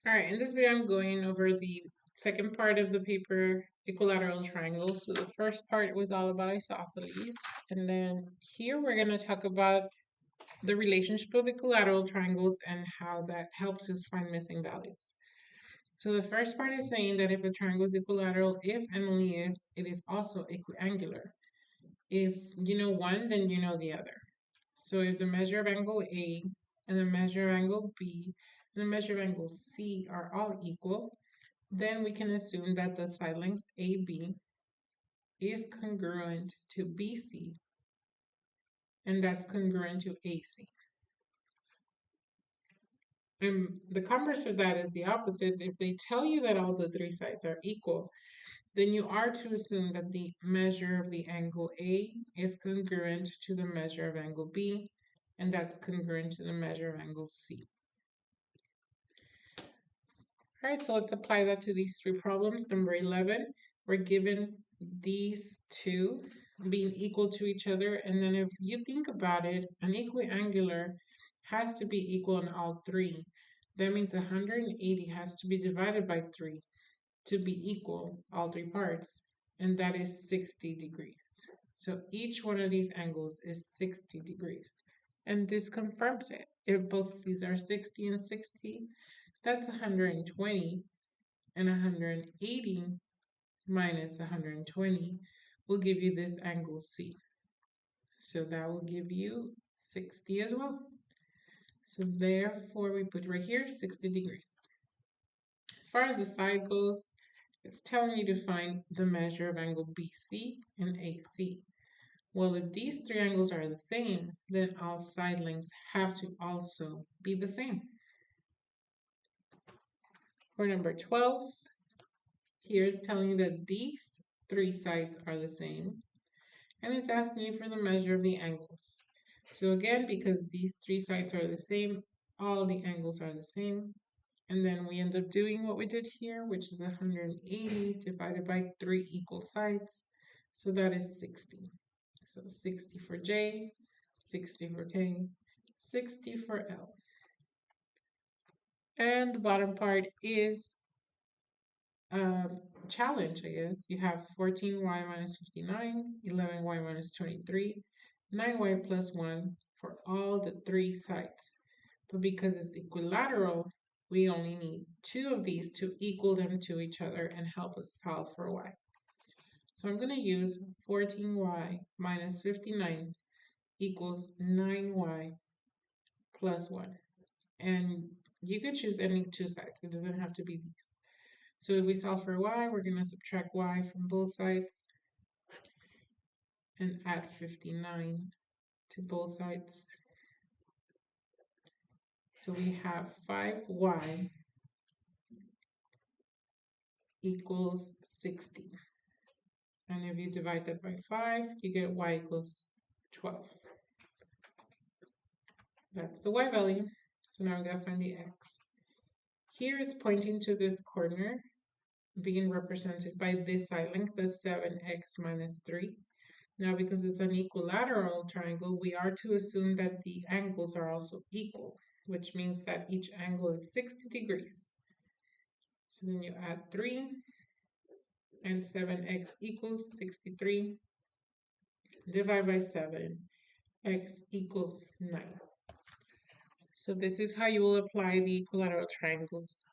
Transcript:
All right, in this video, I'm going over the second part of the paper, equilateral triangles. So the first part was all about isosceles. And then here we're going to talk about the relationship of equilateral triangles and how that helps us find missing values. So the first part is saying that if a triangle is equilateral, if and only if it is also equiangular. If you know one, then you know the other. So if the measure of angle A and the measure of angle B and the measure of angle C are all equal, then we can assume that the side length AB is congruent to BC, and that's congruent to AC. And the converse of that is the opposite. If they tell you that all the three sides are equal, then you are to assume that the measure of the angle A is congruent to the measure of angle B, and that's congruent to the measure of angle C. All right, so let's apply that to these three problems. Number 11, we're given these two being equal to each other. And then if you think about it, an equiangular has to be equal in all three. That means 180 has to be divided by 3 to be equal, all three parts. And that is 60 degrees. So each one of these angles is 60 degrees. And this confirms it. If both of these are 60 and 60, that's 120, and 180 minus 120 will give you this angle C. So that will give you 60 as well. So therefore, we put right here 60 degrees. As far as the side goes, it's telling you to find the measure of angle BC and AC. Well, if these three angles are the same, then all side lengths have to also be the same. For number 12, here's telling you that these three sides are the same, and it's asking you for the measure of the angles. So again, because these three sides are the same, all the angles are the same, and then we end up doing what we did here, which is 180 divided by 3 equal sides, so that is 60. So 60 for J, 60 for K, 60 for L. And the bottom part is challenge, I guess. You have 14y minus 59, 11y minus 23, 9y plus 1 for all the three sides. But because it's equilateral, we only need 2 of these to equal them to each other and help us solve for y. So I'm going to use 14y minus 59 equals 9y plus 1. And you could choose any two sides. It doesn't have to be these. So if we solve for y, we're going to subtract y from both sides and add 59 to both sides. So we have 5y equals 60. And if you divide that by 5, you get y equals 12. That's the y value. So now we got to find the x. Here it's pointing to this corner being represented by this side length, the 7x minus 3. Now, because it's an equilateral triangle, we are to assume that the angles are also equal, which means that each angle is 60 degrees. So then you add 3, and 7x equals 63. Divide by 7, x equals 9. So this is how you will apply the equilateral triangles